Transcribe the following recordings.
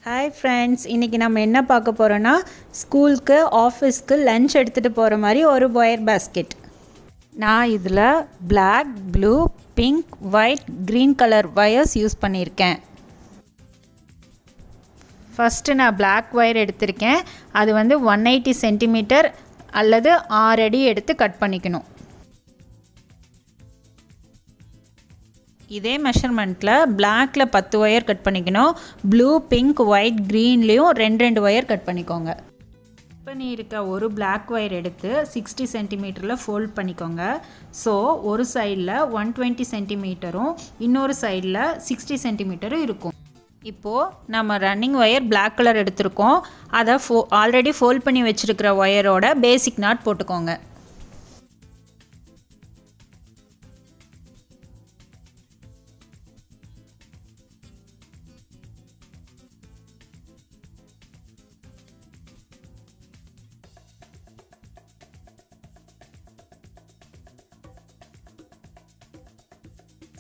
Hi friends, இன்றைக்கி நம்ம என்ன பார்க்க போகிறோன்னா ஸ்கூலுக்கு ஆஃபீஸ்க்கு லன்ச் எடுத்துகிட்டு போகிற மாதிரி ஒரு ஒயர் பேஸ்கெட். நான் இதில் black, blue, pink, white, green colour wires use பண்ணியிருக்கேன். ஃபஸ்ட்டு நான் பிளாக் ஒயர் எடுத்திருக்கேன். அது 180 சென்டிமீட்டர் அல்லது 6 அடி எடுத்து கட் பண்ணிக்கணும். இதே மெஷர்மெண்ட்டில் பிளாக்கில் 10 ஒயர் கட் பண்ணிக்கணும். ப்ளூ, பிங்க், ஒயிட், க்ரீன்லேயும் 2 ஒயர் கட் பண்ணிக்கோங்க. கட் பண்ணியிருக்க ஒரு பிளாக் ஒயர் எடுத்து 60 சென்டிமீட்டரில் ஃபோல்ட் பண்ணிக்கோங்க. ஸோ ஒரு சைடில் 120 சென்டிமீட்டரும் இன்னொரு சைடில் 60 சென்டிமீட்டரும் இருக்கும். இப்போது நம்ம ரன்னிங் ஒயர் பிளாக் கலர் எடுத்திருக்கோம். அதை ஆல்ரெடி ஃபோல்ட் பண்ணி வச்சுருக்கிற ஒயரோட பேசிக் நாட் போட்டுக்கோங்க.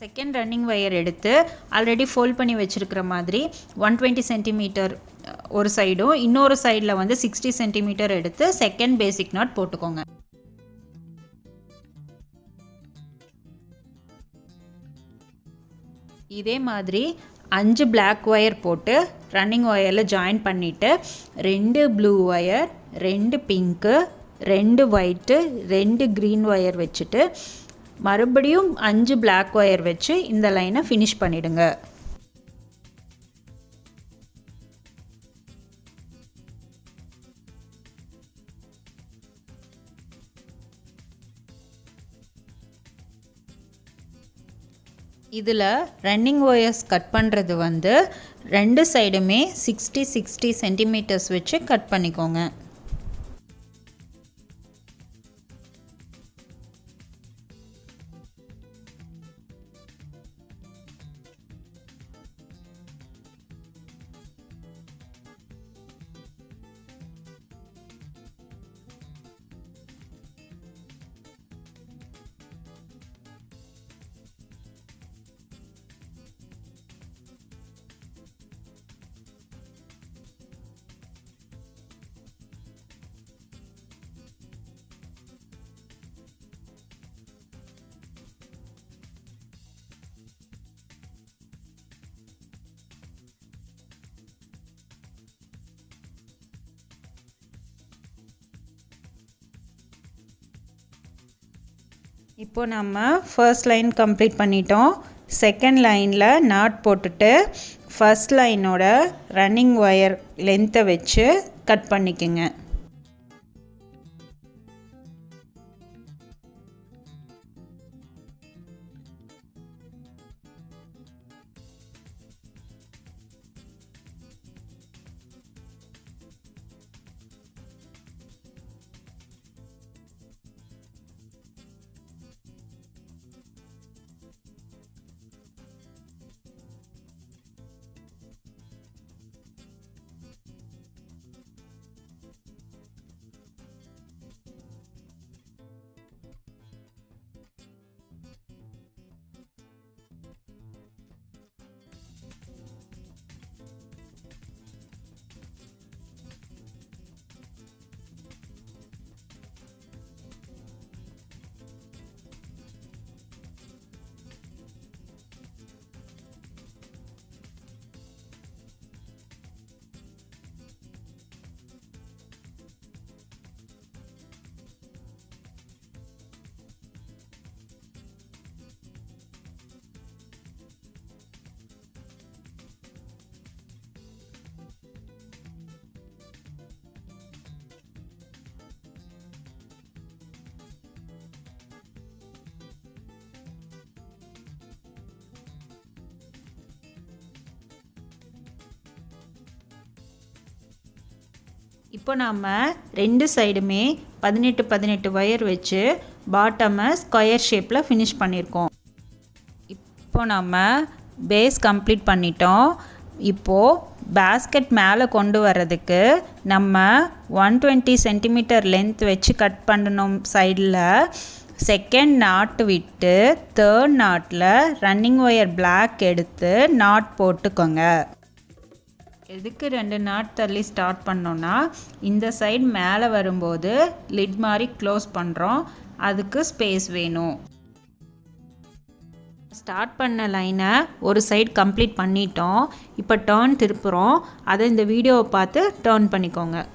செகண்ட் ரன்னிங் ஒயர் எடுத்து ஆல்ரெடி ஃபோல்ட் பண்ணி வச்சுருக்கிற மாதிரி 120 சென்டிமீட்டர் ஒரு சைடும் இன்னொரு சைடில் 60 சென்டிமீட்டர் எடுத்து செகண்ட் பேசிக் நாட் போட்டுக்கோங்க. இதே மாதிரி 5 பிளாக் ஒயர் போட்டு ரன்னிங் ஒயரில் ஜாயின் பண்ணிவிட்டு 2 blue wire, 2 pink, 2 white, 2 green wire வச்சுட்டு மறுபடியும் 5 பிளாக் ஒயர் வச்சு இந்த லைனை ஃபினிஷ் பண்ணிடுங்க. இதில் ரன்னிங் ஒயர்ஸ் கட் பண்ணுறது 2 சைடுமே 60 சென்டிமீட்டர்ஸ் வச்சு கட் பண்ணிக்கோங்க. இப்போ நம்ம ஃபர்ஸ்ட் லைன் கம்ப்ளீட் பண்ணிட்டோம். செகண்ட் லைனில் நாட் போட்டுட்டு ஃபர்ஸ்ட் லைனோட ரன்னிங் ஒயர் லென்த்தை வச்சு கட் பண்ணிக்கோங்க. இப்போ நாம் 2 சைடுமே 18 ஒயர் வச்சு பாட்டமை ஸ்கொயர் ஷேப்பில் ஃபினிஷ் பண்ணியிருக்கோம். இப்போ நம்ம பேஸ் கம்ப்ளீட் பண்ணிட்டோம். இப்போது பேஸ்கெட் மேலே கொண்டு வர்றதுக்கு நம்ம 120 சென்டிமீட்டர் லென்த் வச்சு கட் பண்ணணும். சைடில் செகண்ட் நாட் விட்டு தேர்ட் நாட்டில் ரன்னிங் ஒயர் பிளாக் எடுத்து நாட் போட்டுக்கோங்க. எதுக்கு 2 நாட் தள்ளி ஸ்டார்ட் பண்ணோன்னா, இந்த சைடு மேலே வரும்போது லிட் மாதிரி க்ளோஸ் பண்ணுறோம், அதுக்கு ஸ்பேஸ் வேணும். ஸ்டார்ட் பண்ண லைனை ஒரு சைடு கம்ப்ளீட் பண்ணிட்டோம். இப்போ டர்ன் திருப்புறோம். அதை இந்த வீடியோவை பார்த்து டர்ன் பண்ணிக்கோங்க.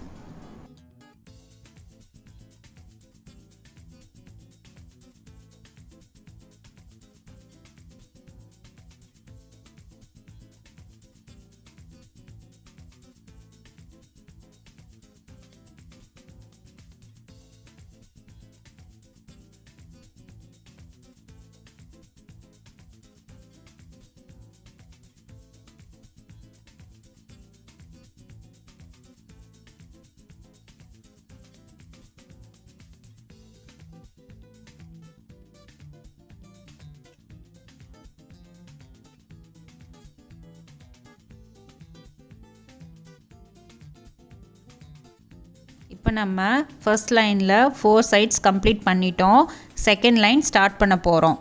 இப்போ நம்ம ஃபர்ஸ்ட் லைனில் 4 சைட்ஸ் கம்ப்ளீட் பண்ணிட்டோம். செகண்ட் லைன் ஸ்டார்ட் பண்ண போகிறோம்.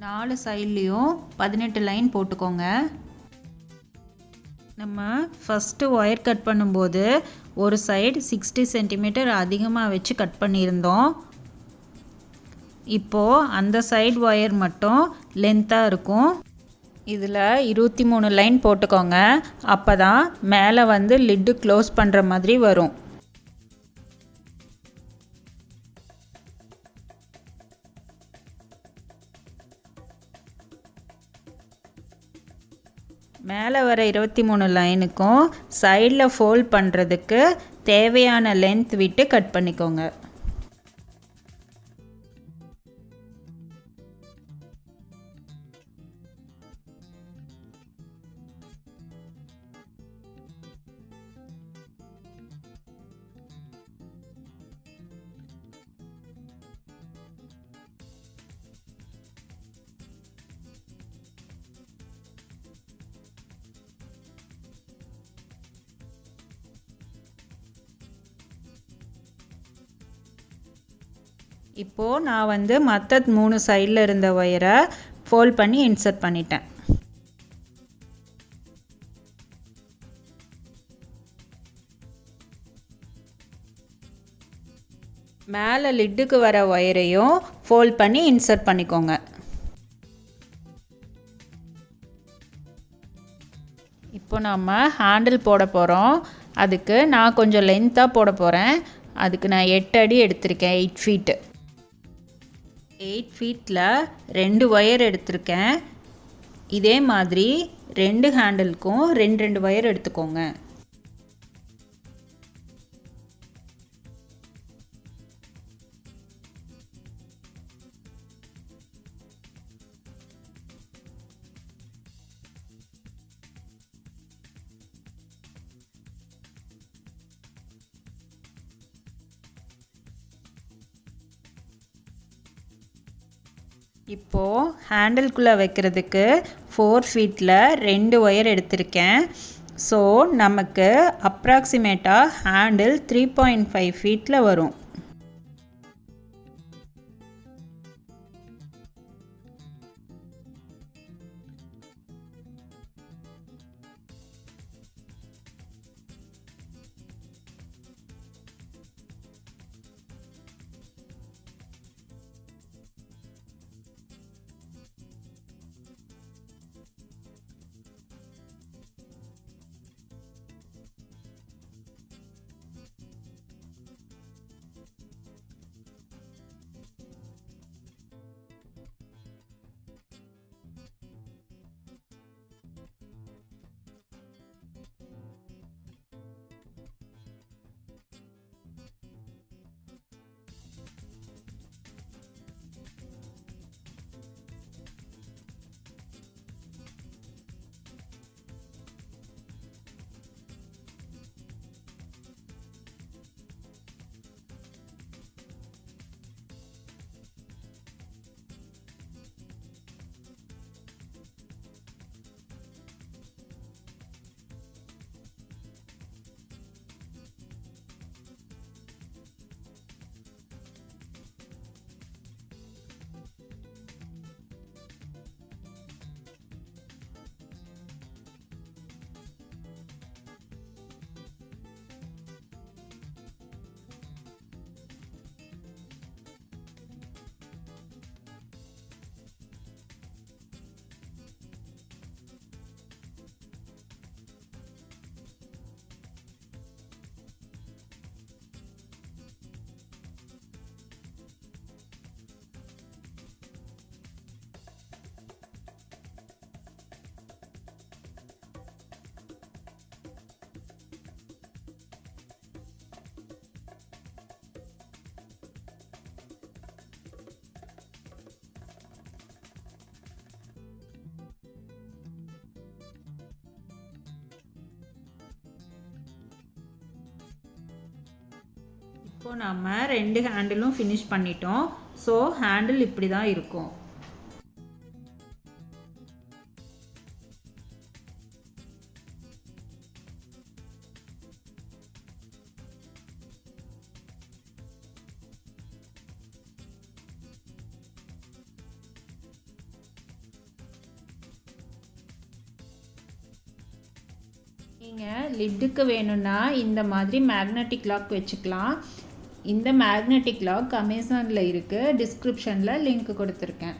நாலு சைட்லேயும் 18 லைன் போட்டுக்கோங்க. நம்ம ஃபஸ்ட்டு ஒயர் கட் பண்ணும்போது ஒரு சைடு 60 சென்டிமீட்டர் அதிகமாக வச்சு கட் பண்ணியிருந்தோம். இப்போது அந்த சைடு ஒயர் மட்டும் லென்த்தாக இருக்கும். இதில் 23 லைன் போட்டுக்கோங்க. அப்போ தான் மேலே வந்து லிட்டு க்ளோஸ் பண்ணுற மாதிரி வரும். மேலே வர 23 லைனுக்கும் சைடில் ஃபோல்ட் பண்ணுறதுக்கு தேவையான லென்த் விட்டு கட் பண்ணிக்கோங்க. இப்போது நான் வந்து மற்ற 3 சைடில் இருந்த ஒயரை ஃபோல்ட் பண்ணி இன்சர்ட் பண்ணிட்டேன். மேலே லிட்டுக்கு வர ஒயரையும் ஃபோல்ட் பண்ணி இன்சர்ட் பண்ணிக்கோங்க. இப்போ நம்ம ஹேண்டில் போட போகிறோம். அதுக்கு நான் கொஞ்சம் லென்த்தாக போட போகிறேன். அதுக்கு நான் 8 அடி எடுத்திருக்கேன். 8 ஃபீட்டு. 8 ஃபீட்டில் 2 ஒயர் எடுத்திருக்கேன். இதே மாதிரி 2 ஹேண்டிலுக்கும் 2 ஒயர் எடுத்துக்கோங்க. இப்போது ஹேண்டில்குள்ளே வைக்கிறதுக்கு 4 ஃபீட்டில் 2 ஒயர் எடுத்திருக்கேன். ஸோ நமக்கு அப்ராக்சிமேட்டாக ஹேண்டில் 3.5 ஃபீட்டில் வரும். இப்போ நம்ம 2 ஹேண்டிலும் ஃபினிஷ் பண்ணிட்டோம். ஸோ ஹேண்டில் இப்படி தான் இருக்கும். நீங்கள் லிட்டுக்கு வேணும்னா இந்த மாதிரி மேக்னெட்டிக் லாக் வச்சுக்கலாம். இந்த மேக்னெட்டிக் லாக் அமேசானில் இருக்குது. டிஸ்கிரிப்ஷனில் லிங்க் கொடுத்துருக்கேன்.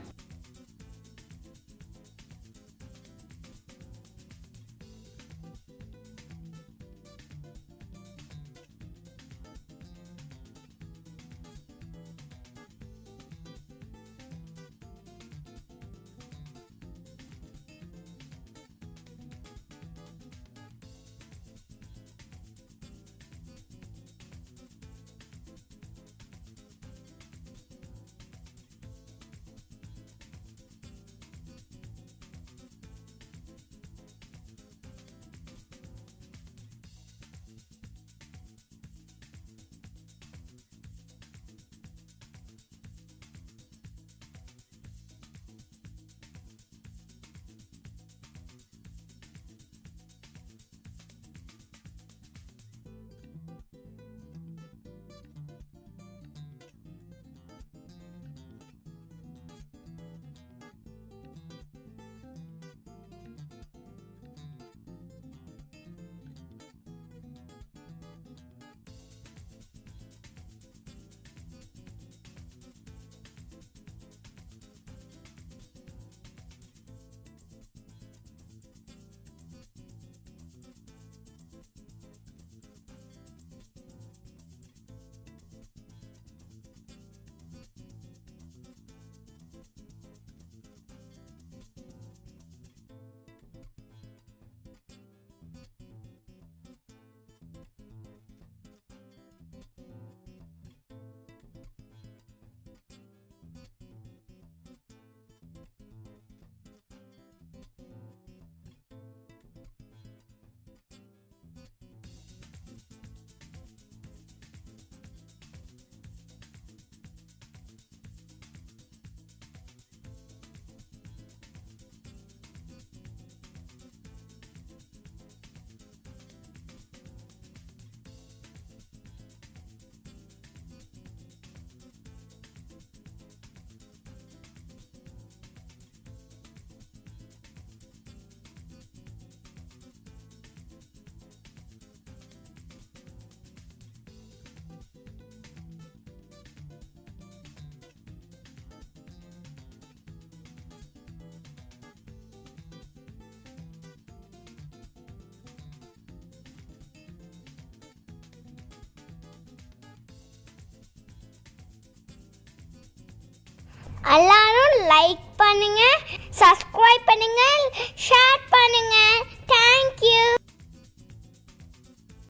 எல்லாரும் லைக் பண்ணுங்க, சப்ஸ்கிரைப் பண்ணுங்க, ஷேர் பண்ணுங்க.